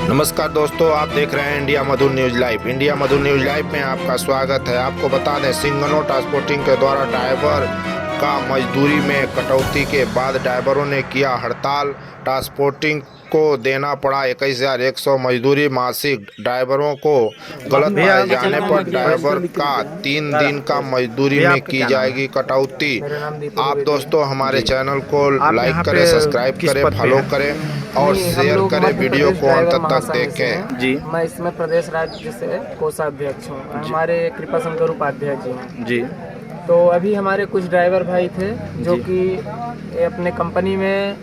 नमस्कार दोस्तों, आप देख रहे हैं इंडिया मधुर न्यूज लाइव। इंडिया मधुर न्यूज लाइव में आपका स्वागत है। आपको बता दें, सिंगनो ट्रांसपोर्टिंग के द्वारा ड्राइवर का मजदूरी में कटौती के बाद ड्राइवरों ने किया हड़ताल। ट्रांसपोर्टिंग को देना पड़ा 21,100 मजदूरी मासिक। ड्राइवरों को गलत पाए जाने पर ड्राइवर का 3 दिन का मजदूरी में की जाएगी कटौती। आप दोस्तों हमारे चैनल को लाइक करें, सब्सक्राइब करें, फॉलो करें और शेयर करें। वीडियो को अंत तक देखें। जी, मैं इसमें प्रदेश राज्य से कोषाध्यक्ष हूँ। हमारे कृपा शंकर उपाध्याय जी हैं। जी, तो अभी हमारे कुछ ड्राइवर भाई थे जो कि अपने कंपनी में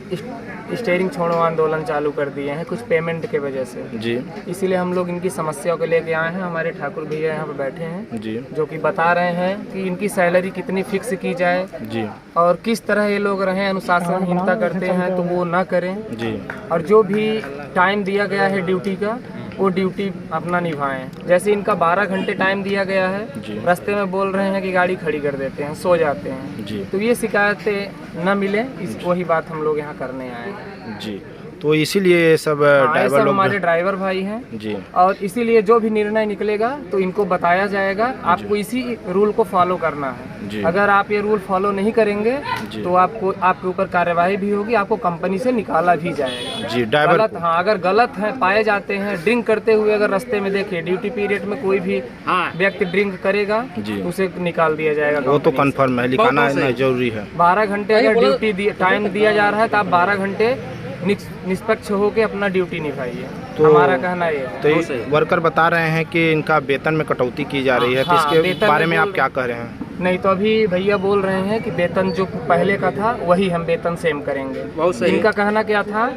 स्टीयरिंग छोड़ो आंदोलन चालू कर दिए हैं कुछ पेमेंट के वजह से। जी, इसीलिए हम लोग इनकी समस्याओं को लेके आए हैं। हमारे ठाकुर भैया यहाँ पे बैठे हैं जी, जो कि बता रहे हैं कि इनकी सैलरी कितनी फिक्स की जाए जी, और किस तरह ये लोग रहें, अनुशासनहीनता करते हैं तो वो ना करें, जी, और जो भी टाइम दिया गया है ड्यूटी का वो ड्यूटी अपना निभाएं। जैसे इनका 12 घंटे टाइम दिया गया है, जी, रास्ते में बोल रहे हैं कि गाड़ी खड़ी कर देते हैं, सो जाते हैं। जी, तो ये शिकायतें न मिले, इस वही बात हम लोग यहाँ करने आए हैं। जी। तो इसीलिए सब हाँ, ये ड्राइवर सब लोग हमारे ड्राइवर भाई हैं जी, और इसीलिए जो भी निर्णय निकलेगा तो इनको बताया जाएगा। आपको इसी रूल को फॉलो करना है। जी, अगर आप ये रूल फॉलो नहीं करेंगे जी, तो आपको आपके ऊपर कार्यवाही भी होगी, आपको कंपनी से निकाला भी जाएगा। जी, ड्राइवर गलत, हाँ, अगर गलत है पाए जाते हैं, ड्रिंक करते हुए अगर रास्ते में देखिए ड्यूटी पीरियड में कोई भी व्यक्ति ड्रिंक करेगा जी, तो उसे निकाल दिया जाएगा। वो तो कंफर्म है, लिखाना है जरूरी है। 12 घंटे अगर ड्यूटी टाइम दिया जा रहा है तो आप 12 घंटे निष्पक्ष होकर अपना ड्यूटी निभाइए। तो हमारा कहना ये है। तो ये वर्कर बता रहे हैं कि इनका वेतन में कटौती की जा रही है, तो हाँ, इसके वेतन बारे में में आप बोल- क्या कह रहे हैं? नहीं तो अभी भैया बोल रहे हैं कि वेतन जो पहले का था वही हम वेतन सेम करेंगे। इनका कहना क्या था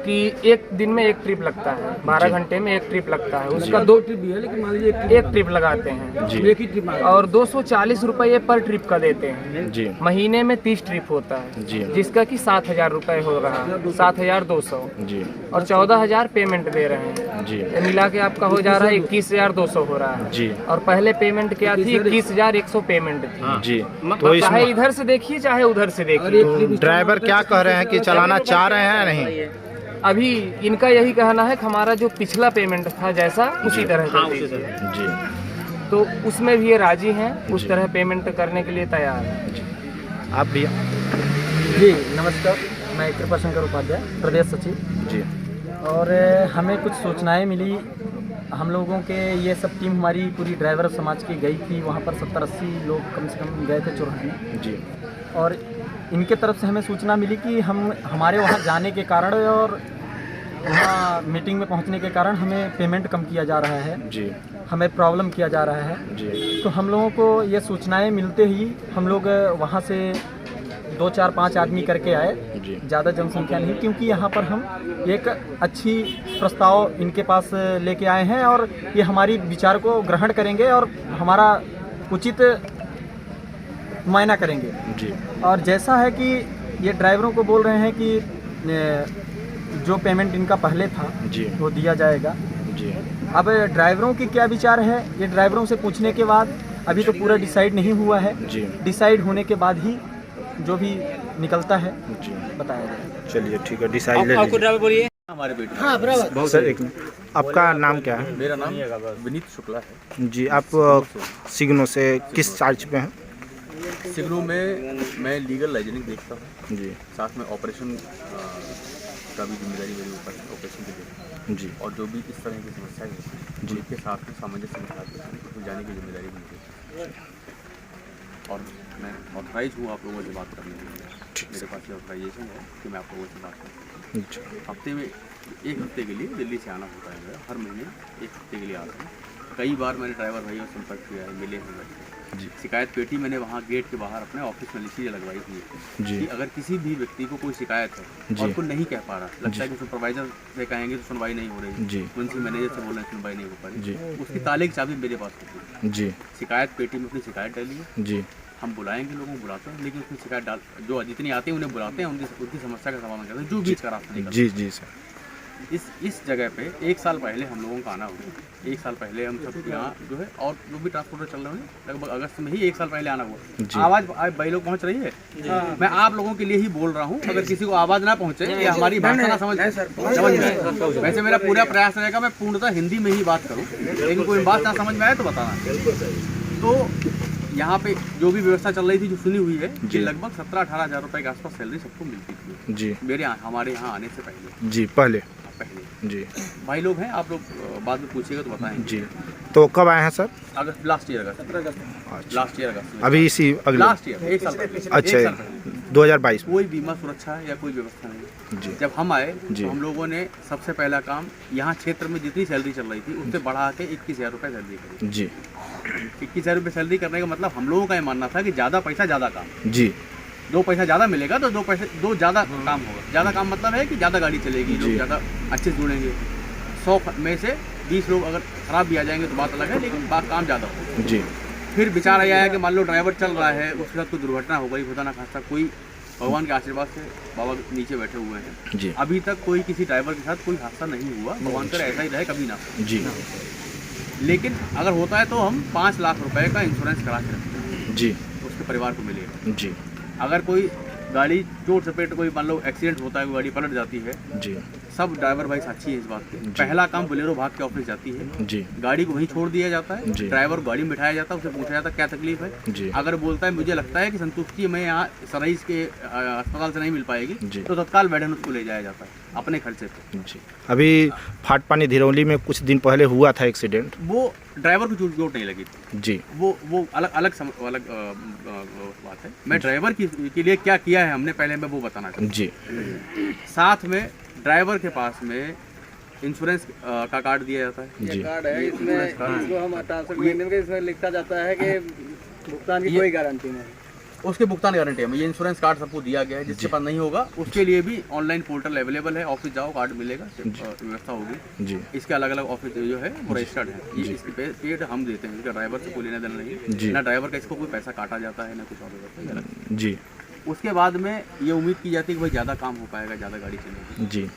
कि एक दिन में एक ट्रिप लगता है, 12 घंटे में एक ट्रिप लगता है, उसका 2 ट्रिप भी है, लेकिन मान लीजिए एक ट्रिप लगाते हैं जी, एक ही ट्रिप, और 240 रुपये पर ट्रिप का देते हैं। जी, महीने में 30 ट्रिप होता है, जी, जिसका कि 7,000 रुपये हो रहा है, 7,200, जी, और 14,000 पेमेंट दे रहे हैं। जी, ये मिला के आपका हो जा रहा है 21,200 हो रहा है। जी, और पहले पेमेंट क्या थी? 21,100 पेमेंट थी। जी। तो चाहे इसमें इधर से देखिए चाहे उधर से देखिए। ड्राइवर क्या कह रहे हैं कि चलाना चाह रहे हैं या नहीं? अभी इनका यही कहना है कि हमारा जो पिछला पेमेंट था जैसा उसी तरह कर दीजिए। जी, तो उसमें भी ये राजी हैं, उस तरह पेमेंट करने के लिए तैयार हैं। आप भी जी नमस्कार, मैं कृपा शंकर उपाध्याय, प्रदेश सचिव। जी, और हमें कुछ सूचनाएं मिली। हम लोगों के ये सब टीम हमारी पूरी ड्राइवर समाज की गई थी, वहाँ पर 70-80 लोग कम से कम गए थे चौराहे। जी, और इनके तरफ से हमें सूचना मिली कि हमारे वहाँ जाने के कारण और वहाँ मीटिंग में पहुँचने के कारण हमें पेमेंट कम किया जा रहा है, जी, हमें प्रॉब्लम किया जा रहा है। जी, तो हम लोगों को ये सूचनाएं मिलते ही हम लोग वहाँ से 2, 4, 5 आदमी करके आए, जी, ज़्यादा जनसंख्या नहीं, क्योंकि यहाँ पर हम एक अच्छी प्रस्ताव इनके पास लेके आए हैं और ये हमारी विचार को ग्रहण करेंगे और हमारा उचित मुआयना करेंगे। जी, और जैसा है कि ये ड्राइवरों को बोल रहे हैं कि जो पेमेंट इनका पहले था जी, वो दिया जाएगा। जी, अब ड्राइवरों की क्या विचार है, ये ड्राइवरों से पूछने के बाद अभी तो पूरा डिसाइड नहीं हुआ है। जी, डिसाइड होने के बाद ही जो भी निकलता है जी। बताया जाएगा। चलिए ठीक है, डिसाइड ले लीजिए। हमारे बेटे हाँ बराबर। बहुत सर, एक मिनट, आपका नाम क्या है? मेरा नाम विनीत शुक्ला है। जी, आप सिग्नो से किस चार्ज पे हैं? सिग्नो में मैं लीगल लाइजनिंग देखता हूँ, जी, साथ में ऑपरेशन का भी जिम्मेदारी मेरे ऊपर है, ऑपरेशन की देखता जी, हूँ। और जो भी इस तरह की समस्याएं होती हैं जी, उनके साथ में सामंजस्य के साथ उसमें जाने की जिम्मेदारी भी मुझे है। और मैं ऑथराइज हूँ आप लोगों से बात करने के लिए। मेरे पास ये ऑथराइजेशन है कि मैं आप लोगों से बात करूँ। जी, हफ्ते में 1 हफ्ते के लिए दिल्ली से आना होता है मेरा, हर महीने 1 हफ्ते के लिए आता हूँ। कई बार मैंने ड्राइवर भाइयों से संपर्क किया है, मिले हैं बैठे। जी, शिकायत पेटी मैंने वहाँ गेट के बाहर अपने ऑफिस में लिखी लगवाई थी जी, कि अगर किसी भी व्यक्ति को कोई शिकायत है जी, और को नहीं कह पा रहा, लगता है कि सुपरवाइजर से कहेंगे तो सुनवाई नहीं हो रही, जी, मुंशी मैनेजर से बोल रहे हैं सुनवाई नहीं हो पा जी, रही, उसकी ताले की चाबी मेरे पास होती है। जी, शिकायत पेटी में अपनी शिकायत डालिए, जी, हम बुलाएंगे लोगों को बुलाते हैं, लेकिन उसमें शिकायत डाल जो जितनी आते हैं उन्हें बुलाते हैं, उनकी समस्या का समाधान करते हैं, जो बीच का रास्ता निकलता है। जी, जी सर। इस जगह पे 1 साल पहले हम लोगों का आना हुआ। 1 साल पहले हम सब यहाँ जो है और जो भी ट्रांसपोर्टर चल रहे हैं लगभग अगस्त में ही 1 साल पहले आना हुआ। आवाज़ भाई लोग पहुँच रही है। मैं आप लोगों के लिए ही बोल रहा हूँ, अगर किसी को आवाज़ ना पहुँचे या हमारी भाषा ना समझ में, वैसे मेरा पूरा प्रयास रहेगा मैं पूर्णतः हिंदी में ही बात करूँ, लेकिन कोई बात ना समझ में आए तो बताना। तो यहाँ पे जो भी व्यवस्था चल रही थी जो सुनी हुई है कि लगभग 17-18 हज़ार रुपए के आसपास सैलरी सबको मिलती थी जी हमारे यहाँ आने से पहले जी पहले जी भाई लोग हैं, आप लोग बाद में पूछिएगा तो बताएंगे। जी तो कब आए हैं सर? अगस्त लास्ट ईयर अगस्त लास्ट ईयर अगस्त अभी इसी अगले लास्ट ईयर 1 साल पहले। अच्छा 1 साल पहले 2022 कोई बीमा सुरक्षा या कोई व्यवस्था नहीं। जी जब हम आए जी। तो हम लोगों ने सबसे पहला काम यहाँ क्षेत्र में जितनी सैलरी चल रही थी उससे बढ़ा के 21,000 रुपये सैलरी करी। जी 21,000 रुपये सैलरी करने का मतलब हम लोगों का ये मानना था कि ज़्यादा पैसा ज़्यादा काम, जी 2 पैसा ज़्यादा मिलेगा तो 2 ज़्यादा काम होगा। ज़्यादा काम मतलब है कि ज़्यादा गाड़ी चलेगी, लोग ज़्यादा अच्छे से जुड़ेंगे। 100 में से 20 लोग अगर खराब भी आ जाएंगे तो बात अलग है, लेकिन बात काम ज़्यादा होगा। जी फिर विचार आया है कि मान लो ड्राइवर चल रहा है, उसके साथ कोई दुर्घटना हो गई, खुदा ना खास्ता कोई, भगवान के आशीर्वाद से बाबा नीचे बैठे हुए हैं, जी अभी तक कोई किसी ड्राइवर के साथ कोई हादसा नहीं हुआ, भगवान करे ऐसा ही रहे, कभी ना हो। जी लेकिन अगर होता है तो हम 5 लाख रुपए का इंश्योरेंस करा के रखते हैं, जी उसके परिवार को मिलेगा। जी अगर कोई गाड़ी चोट चपेट कोई मान लो एक्सीडेंट होता है, कोई गाड़ी पलट जाती है, जी सब ड्राइवर भाई साक्षी है इस बात के। पहला काम बोलेरो भाग के ऑफिस जाती है, जी गाड़ी को वहीं छोड़ दिया जाता है, जी। ड्राइवर को गाड़ी में बिठाया जाता है, उसे पूछा जाता है क्या तकलीफ है। जी अगर बोलता है मुझे लगता है कि संतुष्टि में यहाँ सराइस के अस्पताल से नहीं मिल पाएगी, जी। तो तत्काल बैठन उसको ले जाया जाता है अपने खर्चे पे। जी अभी फाट पानी धिरौली में कुछ दिन पहले हुआ था एक्सीडेंट। वो ड्राइवर को चोट नहीं लगी थी, जी वो अलग बात है। मैं ड्राइवर के लिए क्या किया है हमने पहले मैं वो बताना चाहता हूँ। जी साथ में ड्राइवर के पास में इंश्योरेंस का कार्ड दिया जाता है। जी कार्ड है, इसमें इसको हम ट्रांसफर लेने में इसमें लिखा जाता है कि भुगतान की कोई गारंटी नहीं। उसके भुगतान गारंटी है, ये इंश्योरेंस कार्ड सबको दिया गया है। जिसके पास नहीं होगा उसके लिए भी ऑनलाइन पोर्टल अवेलेबल है, ऑफिस जाओ कार्ड मिलेगा, व्यवस्था होगी। जी इसके अलग अलग ऑफिस जो है वो रजिस्टर्ड है, ये इसकी पेड हम देते हैं, इसका ड्राइवर से कोई लेना देना नहीं, जी। ना ड्राइवर का इसको कोई पैसा काटा जाता है ना कुछ और होता है। जी उसके बाद में ये उम्मीद की जाती है कि भाई ज़्यादा काम हो पाएगा, ज़्यादा गाड़ी चलेगी। जी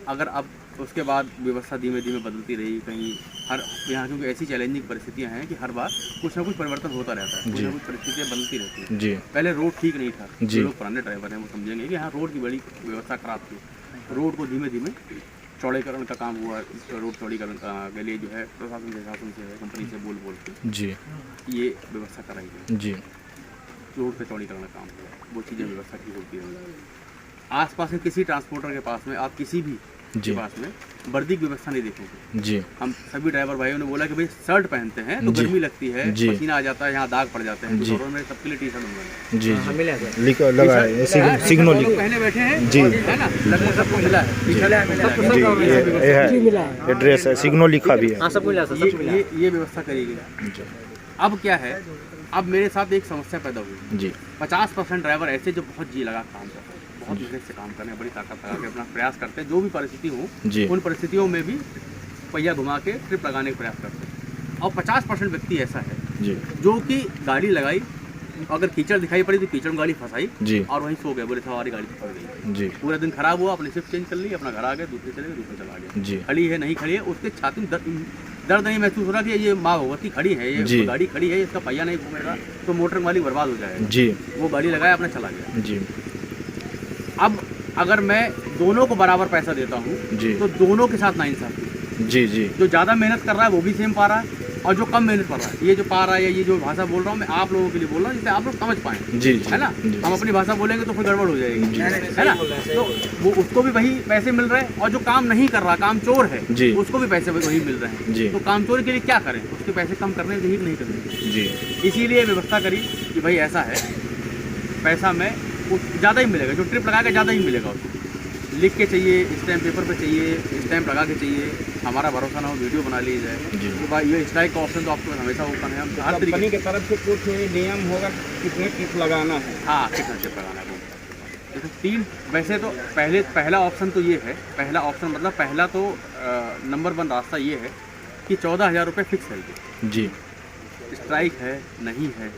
अगर अब उसके बाद व्यवस्था धीमे धीमे बदलती रही, कहीं हर यहाँ क्योंकि ऐसी चैलेंजिंग परिस्थितियाँ हैं कि हर बार कुछ ना कुछ परिवर्तन होता रहता है, कुछ ना कुछ परिस्थितियाँ बदलती रहती हैं। जी पहले रोड ठीक नहीं था, जी। जो लोग पुराने ड्राइवर हैं वो समझेंगे कि यहाँ रोड की बड़ी व्यवस्था खराब थी। रोड को धीमे धीमे चौड़ीकरण का काम हुआ, इस रोड चौड़ीकरण के लिए जो है प्रशासन के शासन से कंपनी से बोल के जी ये व्यवस्था कराई गई, जी रोड पे चौड़ीकरण का काम हुआ, वो चीज़ें व्यवस्था की होती है। आसपास में किसी ट्रांसपोर्टर के पास में आप किसी भी जी। के पास में वर्दी की व्यवस्था नहीं देखोगे। जी हम सभी ड्राइवर भाइयों ने बोला कि भाई शर्ट पहनते हैं तो जी। गर्मी लगती है, जी। पसीना आ जाता है, यहाँ दाग पड़ जाते हैं, जी। तो में सबके लिए टी शर्ट मिला जी जी लिखा लगा है सिग्नो लिखा पहने बैठे हैं जी। है ना, लगभग सबको मिला है टी शर्ट जी ये है एड्रेस है सिग्नो लिखा भी है। ये व्यवस्था करी गई। अब क्या है, अब मेरे साथ एक समस्या पैदा हुई। जी 50% ड्राइवर ऐसे जो बहुत जी लगा काम करते हैं, बहुत मेहनत से काम करने, बड़ी ताकत लगा के अपना प्रयास करते हैं, जो भी परिस्थिति हो जी उन परिस्थितियों में भी पहिया घुमा के ट्रिप लगाने का प्रयास करते हैं। और 50% व्यक्ति ऐसा है जी जो कि गाड़ी लगाई, अगर कीचड़ दिखाई पड़ी तो कीचड़ में गाड़ी फंसाई जी और वहीं सो गए, बोले हमारी गाड़ी फंस गई। जी पूरा दिन खराब हुआ, अपनी शिफ्ट चेंज कर ली, अपना घर आ गए, दूसरे चले गए, दूसरे चला गया। जी खड़ी है नहीं खड़ी है, उसके छाती में दर्द नहीं महसूस हो रहा कि ये माँ भगवती खड़ी है, जी। ये गाड़ी खड़ी है, इसका पहिया नहीं घूमेगा तो मोटर मालिक बर्बाद हो जाएगा। जी वो गाड़ी लगाया, अपना चला गया। जी अब अगर मैं दोनों को बराबर पैसा देता हूँ जी तो दोनों के साथ नाइंसाफी। जी जी जो ज़्यादा मेहनत कर रहा है वो भी सेम पा रहा है, और जो कम मेहनत कर रहा है, ये जो पा रहा है, ये जो भाषा बोल रहा हूँ मैं आप लोगों के लिए बोल रहा हूँ जिससे आप लोग समझ पाएँ, जी है ना। जी हम अपनी भाषा बोलेंगे तो फिर गड़बड़ हो जाएगी, है ना। तो वो उसको भी वही पैसे मिल रहे हैं, और जो काम नहीं कर रहा, काम चोर है, जी। उसको भी पैसे वही मिल रहे हैं। जी तो काम चोर के लिए क्या करें, उसके पैसे कम करने के लिए नहीं करने। जी इसीलिए व्यवस्था करी कि भाई ऐसा है, पैसा में ज़्यादा ही मिलेगा, जो ट्रिप लगा के ज़्यादा ही मिलेगा उसको। लिख के चाहिए, स्टैम्प पेपर पे चाहिए, स्टैम्प लगा के चाहिए, हमारा भरोसा ना हो वीडियो बना ली जाए जी। तो भाई ये स्ट्राइक का ऑप्शन तो आपके पास हमेशा ओपन है। हम हर तरीके कंपनी की तरफ से कुछ नियम होगा कितने टिप लगाना है। हाँ कितना ट्रिप लगाना है वो। जैसे 3 वैसे तो पहला ऑप्शन तो ये है, पहला ऑप्शन मतलब पहला तो नंबर 1 रास्ता ये है कि 14,000 रुपये फिक्स सैलरी। जी स्ट्राइक है नहीं है,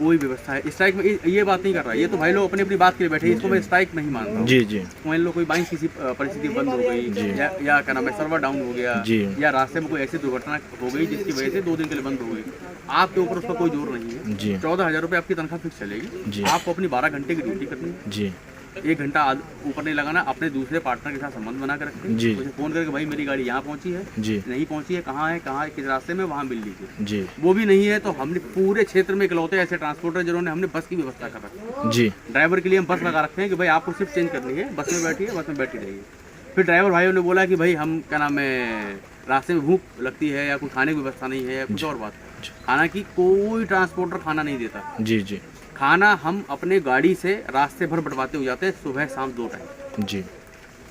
कोई व्यवस्था है स्ट्राइक में ये बात नहीं कर रहा है। ये तो भाई लोग अपनी अपनी बात के लिए बैठे हैं, इसको मैं स्ट्राइक नहीं मानता हूँ। जी जी। मान लो कोई बैंक किसी परिस्थिति बंद हो गई या क्या नाम है सर्वर डाउन हो गया जी। या रास्ते में कोई ऐसी दुर्घटना हो गई जिसकी वजह से 2 दिन के लिए बंद हो गई, आपके ऊपर उसका कोई जोर नहीं है जी। 14,000 रुपये आपकी तनख्वाह फिक्स चलेगी जी। आपको अपनी 12 घंटे की ड्यूटी करनी है जी 1 घंटा ऊपर नहीं लगाना। अपने दूसरे पार्टनर के साथ संबंध बना कर रखें, जी। मुझे फोन करके भाई मेरी गाड़ी यहाँ पहुँची है जी नहीं पहुँची है कहाँ है किस रास्ते में वहाँ मिल लीजिए। जी वो भी नहीं है तो हमने पूरे क्षेत्र में इकलौते ऐसे ट्रांसपोर्टर जिन्होंने हमने बस की व्यवस्था कर रखी है। जी ड्राइवर के लिए हम बस लगा रखे हैं कि भाई आपको सिर्फ चेंज करनी है, बस में बैठिए बस में बैठी रहिए। फिर ड्राइवर भाइयों ने बोला कि भाई हम क्या नाम है रास्ते में भूख लगती है या कोई खाने की व्यवस्था नहीं है या कुछ और बात है। हालांकि कोई ट्रांसपोर्टर खाना नहीं देता, जी जी खाना हम अपने गाड़ी से रास्ते भर बंटवाते हो जाते हैं, सुबह शाम 2 टाइम जी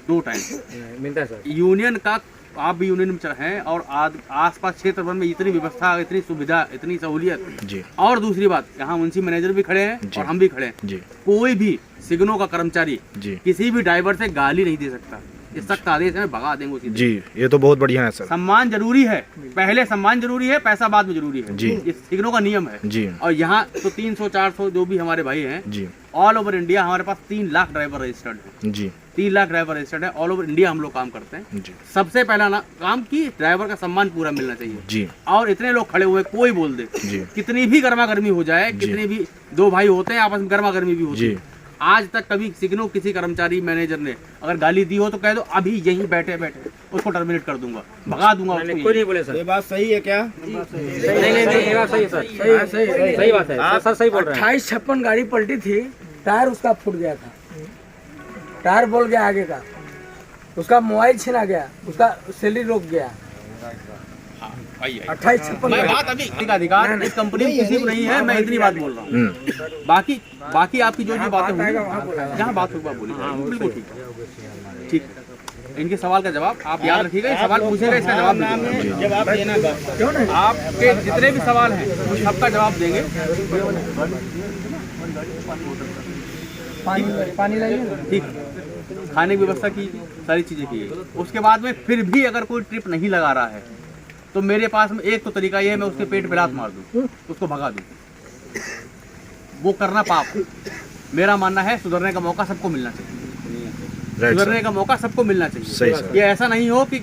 2 टाइम मिलता है सर। यूनियन का आप भी यूनियन में हैं और आसपास क्षेत्र भर में इतनी व्यवस्था इतनी सुविधा इतनी सहूलियत जी और दूसरी बात यहाँ मुंशी मैनेजर भी खड़े हैं और हम भी खड़े हैं, जी कोई भी सिग्नल का कर्मचारी जी किसी भी ड्राइवर से गाली नहीं दे सकता। ये सख्त आदेश है, भगा देंगे उसी दिन। जी, ये तो बहुत बढ़िया है सर। सम्मान जरूरी है, पहले सम्मान जरूरी है, पैसा बाद में जरूरी है। जी। ये सिग्नल का नियम है। जी और यहाँ तो 300-400 जो भी हमारे भाई हैं जी ऑल ओवर इंडिया हमारे पास 3 लाख ड्राइवर रजिस्टर्ड है। जी 3 लाख ड्राइवर रजिस्टर्ड है, ऑल ओवर इंडिया हम लोग काम करते हैं। जी सबसे पहला काम की ड्राइवर का सम्मान पूरा मिलना चाहिए। जी और इतने लोग खड़े हुए कोई बोल दे, जी कितनी भी गर्मा गर्मी हो जाए, कितनी भी 2 भाई होते हैं आपस में गर्मा गर्मी भी होती जी है, आज तक कभी सिग्नो किसी कर्मचारी मैनेजर ने अगर गाली दी हो तो कह दो अभी यहीं बैठे बैठे उसको टर्मिनेट कर दूंगा, भगा दूंगा उसको। कोई नहीं बोले सर। ये बात सही है क्या? नहीं ये बात सही है सर। सही बात है सर, सही बोल रहे हैं। 28-56 गाड़ी पलटी थी, टायर उसका फूट गया था, टायर बोल गया आगे का, उसका मोबाइल छिना गया, उसका सैलरी रोक गया। 28-56 मैं बात अभी अधिकार इस कंपनी में किसी को नहीं है, मैं इतनी बात बोल रहा हूँ। बाकी आपकी जो बातें होंगी जहाँ बात होगा बोली जाएगी, बिल्कुल ठीक है। ठीक है, इनके सवाल का जवाब आप याद रखिएगा, ये सवाल पूछेगा इसका जवाब दीजिएगा। जवाब देना क्यों नहीं? आपके जितने भी सवाल हैं उन सबका जवाब देंगे। पानी लाइए। ठीक है, खाने की व्यवस्था की सारी चीज़ें की गई। उसके बाद में फिर भी अगर कोई ट्रिप नहीं लगा रहा है तो मेरे पास में एक तो तरीका ये है, मैं उसके पेट पे लात मार दूँ, उसको भगा दूँ। वो करना पाप है। मेरा मानना है सुधरने का मौका सबको मिलना चाहिए, सुधरने का मौका सबको मिलना सही चाहिए। सर। ये ऐसा नहीं हो कि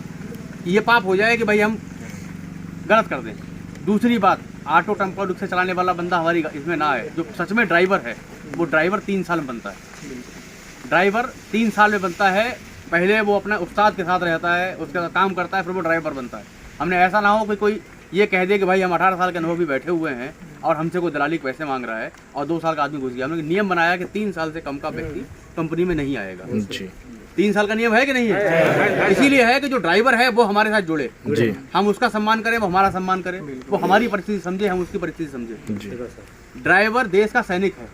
ये पाप हो जाए कि भाई हम गलत कर दें। दूसरी बात, ऑटो टेम्पो रिक्शा चलाने वाला बंदा हमारी इसमें ना आए। जो सच में ड्राइवर है वो ड्राइवर 3 साल में बनता है। ड्राइवर 3 साल में बनता है, पहले वो अपना उस्ताद के साथ रहता है, उसके साथ काम करता है, फिर वो ड्राइवर बनता है। हमने ऐसा ना हो कि कोई ये कह दे कि भाई हम 18 साल के अनुभवी बैठे हुए हैं और हमसे कोई दलाली के पैसे मांग रहा है और 2 साल का आदमी घुस गया। हमने नियम बनाया कि 3 साल से कम का व्यक्ति कंपनी में नहीं आएगा। जी 3 साल का नियम है कि नहीं है? इसीलिए है कि जो ड्राइवर है वो हमारे साथ जुड़े, जी हम उसका सम्मान करें, वो हमारा सम्मान करे, वो हमारी परिस्थिति समझे, हम उसकी परिस्थिति समझे। जी ड्राइवर देश का सैनिक है।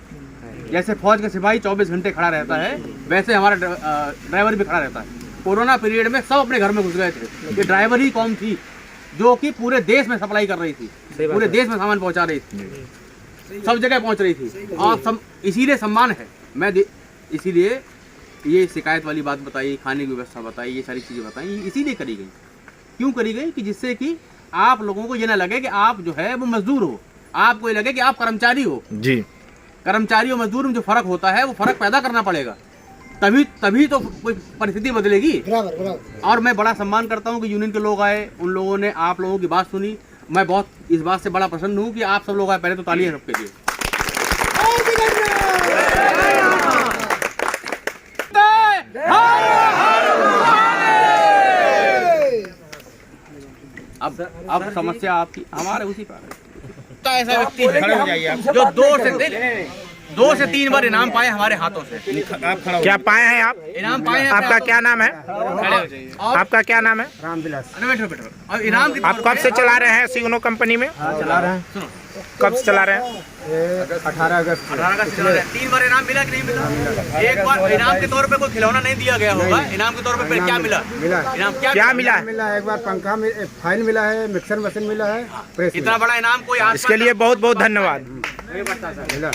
जैसे फौज का सिपाही 24 घंटे खड़ा रहता है, वैसे हमारा ड्राइवर भी खड़ा रहता है। कोरोना पीरियड में सब अपने घर में घुस गए थे। ये ड्राइवर ही कौम थी जो कि पूरे देश में सप्लाई कर रही थी, पूरे देश में सामान पहुंचा रही थी, सब जगह पहुंच रही थी। और इसीलिए सम्मान है। इसीलिए ये शिकायत वाली बात बताई, खाने की व्यवस्था बताई, ये सारी चीज़ें बताई, इसीलिए करी गई। क्यों करी गई कि जिससे कि आप लोगों को ये ना लगे कि आप जो है वो मजदूर हो, आपको ये लगे कि आप कर्मचारी हो। जी कर्मचारी और मजदूर में जो फर्क होता है वो फर्क पैदा करना पड़ेगा, तभी तो कोई परिस्थिति बदलेगी। और मैं बड़ा सम्मान करता हूँ कि यूनियन के लोग आए, उन लोगों ने आप लोगों की बात सुनी। मैं बहुत इस बात से बड़ा प्रसन्न हूँ कि आप सब लोग आए। पहले तो ताली है सबके लिए। अब समस्या आपकी हमारे उसी पर ऐसा व्यक्ति है जो 2 से 3 बार इनाम पाए हमारे हाथों से। क्या पाए हैं आप? इनाम पाए हैं। आपका क्या नाम है? और आपका क्या नाम है? बैठो। और इनाम आप कब से चला रहे हैं सिग्नो कंपनी में? चला रहे हैं। सुनो, कब से चला रहे हैं? 18 अगस्त 18 अगस्त चला रहे हैं। 3 बार इनाम मिला कि नहीं मिला? एक बार इनाम के तौर पे कोई खिलौना नहीं दिया गया होगा, इनाम के तौर पे क्या मिला? इनाम क्या मिला है? मिला? एक बार पंखा फाइन मिला है, मिक्सर मशीन मिला है, प्रेस इतना बड़ा इनाम कोई आज इसके लिए बहुत बहुत धन्यवाद। मिला।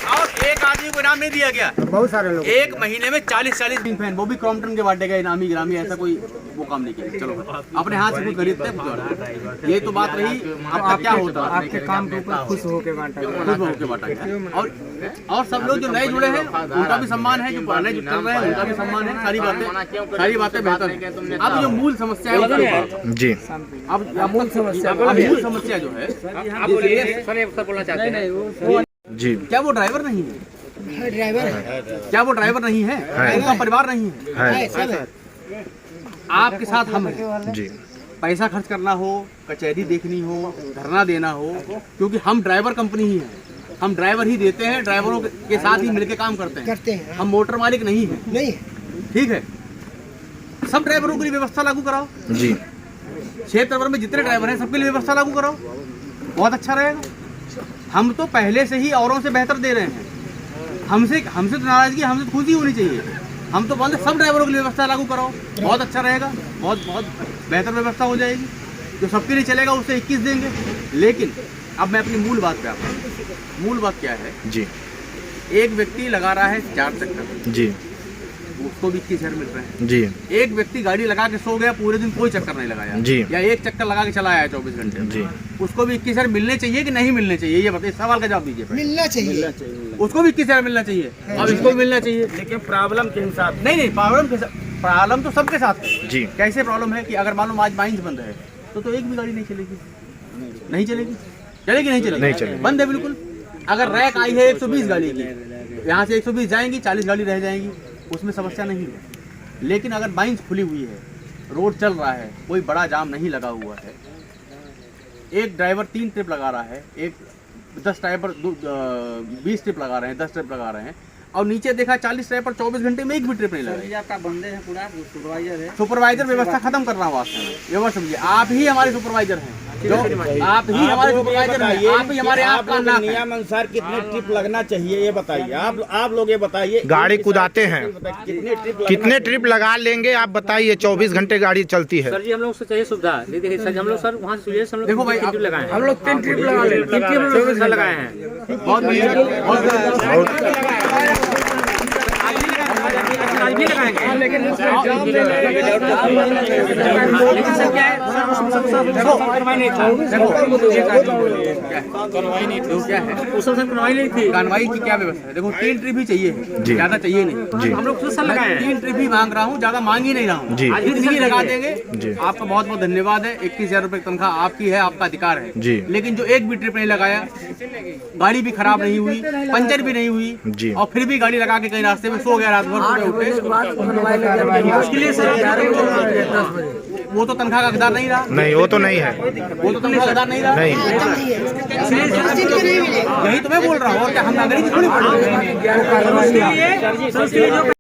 और एक आदमी को इनाम नहीं दिया गया। बहुत सारे लोग 1 महीने में 40 दिन फैन, वो भी क्रॉम्पटन के बांटे गए इनामी गिरामी, ऐसा कोई वो काम नहीं किया। चलो अपने हाथ से कुछ खरीदते हैं, ये तो बात रही। अब क्या होता है, आपके काम के ऊपर खुश होकर बांटा गया। खुश होकर बांटा गया। और सब लोग जो नए जुड़े हैं उनका भी सम्मान है, जो पुराने जो चल रहे हैं उनका भी सम्मान है। सारी बातें बेहतर है। अब जो मूल समस्या है जी, अब मूल समस्या जो है, बोलना चाहते हैं जी, क्या वो ड्राइवर नहीं है? क्या वो ड्राइवर नहीं है? उनका परिवार नहीं है? आपके साथ हम हैं। जी, पैसा खर्च करना हो, कचहरी देखनी हो, धरना देना हो, क्योंकि हम ड्राइवर कंपनी ही है। हम ड्राइवर ही देते हैं, ड्राइवरों के साथ ही मिलके काम करते हैं। हम मोटर मालिक नहीं है। ठीक है, सब ड्राइवरों के लिए व्यवस्था लागू कराओ जी, क्षेत्र में जितने ड्राइवर हैं सबके लिए व्यवस्था लागू कराओ, बहुत अच्छा रहेगा। हम तो पहले से ही औरों से बेहतर दे रहे हैं। हमसे तो नाराजगी, हमसे तो खुशी होनी चाहिए। हम तो बोलते सब ड्राइवरों के लिए व्यवस्था लागू कराओ, बहुत अच्छा रहेगा, बहुत बेहतर व्यवस्था हो जाएगी। जो सबके लिए चलेगा उससे 21 देंगे। लेकिन अब मैं अपनी मूल बात पे आता हूँ। मूल बात क्या है जी, एक व्यक्ति लगा रहा है 4 चक्कर, जी, उसको भी 21,000 मिल रहे हैं। जी, एक व्यक्ति गाड़ी लगा के सो गया, पूरे दिन कोई चक्कर नहीं लगाया, जी, या एक चक्कर लगा के चला आया 24 घंटे में, जी, उसको भी 21,000 मिलने चाहिए कि नहीं मिलने चाहिए? ये बताइए, सवाल का जवाब दीजिए। मिलना चाहिए। उसको भी 21,000 मिलना चाहिए, अब इसको भी मिलना चाहिए। लेकिन प्रॉब्लम के हिसाब नहीं, प्रॉब्लम तो सबके साथ है। जी, कैसे प्रॉब्लम है कि अगर मालूम आज माइंस बंद है तो एक भी गाड़ी नहीं चलेगी। नहीं चलेगी, चलेगी नहीं चलेगी? नहीं चलेगी। बंद है बिल्कुल। अगर रैक आई है 120 गाड़ी की, यहाँ से 120 जाएंगी, 40 गाड़ी रह जाएंगी, उसमें समस्या नहीं है। लेकिन अगर माइंस खुली हुई है, रोड चल रहा है, कोई बड़ा जाम नहीं लगा हुआ है, एक ड्राइवर 3 ट्रिप लगा रहा है, 10 ड्राइवर 20 ट्रिप लगा रहे हैं, 10 ट्रिप लगा रहे हैं, और नीचे देखा 40 ड्राइवर 24 घंटे में एक भी ट्रिप नहीं लगा। आपका बंदे हैं, पूरा सुपरवाइजर है। सुपरवाइजर व्यवस्था खत्म कर रहा हूँ वास्तव में, व्यवस्था समझिए। आप ही हमारे सुपरवाइजर हैं, आप ही हमारे सुपरवाइजर हैं, आप ही हमारे आप का नाम है। नियम अनुसार कितने ट्रिप लगना चाहिए ये बताइए। आप लोग ये बताइए। गाड़ी कुदाते हैं, कितने ट्रिप लगा लगा लेंगे आप बताइए? 24 घंटे गाड़ी चलती है। सर जी हम लोग से चाहिए सुविधा। देखिए सर, हम लोग सर वहाँ से हम लोग देखो भाई, 3 ट्रिप लगाए हैं। हम लोग 3 ट्रिप लगा ले, 3 ट्रिप हम लोग सर लगाए हैं। बहुत बढ़िया, आज भी लगाएंगे। लेकिन सर क्या है, कार्रवाई नहीं था, उस समय कार्रवाई नहीं थी। कार्रवाई की क्या व्यवस्था है? देखो 3 ट्रिप ही चाहिए, ज्यादा चाहिए नहीं। जी, हम लोग तो सर लगाए हैं। 3 ट्रिप ही मांग रहा हूँ, ज्यादा मांग ही नहीं रहा हूँ। जी, इतनी लगा जी। देंगे। आपका बहुत बहुत धन्यवाद है। 21,000 रुपए तनख्वाह आपकी है, आपका अधिकार है। जी, लेकिन जो एक भी ट्रिप नहीं लगाया, गाड़ी भी खराब नहीं हुई, पंचर भी नहीं हुई, जी, और फिर भी गाड़ी लगा के कहीं रास्ते में सो गया, रात भर सुबह उठे, उसके लिए सर वो तो तनख्वाह का हकदार नहीं रहा। नहीं, वो तो नहीं है, वो तो तनख्वाह का हकदार नहीं रहा। नहीं, यही तो मैं बोल रहा हूँ। और क्या हम नागरिक थोड़ी पड़ रहे हैं?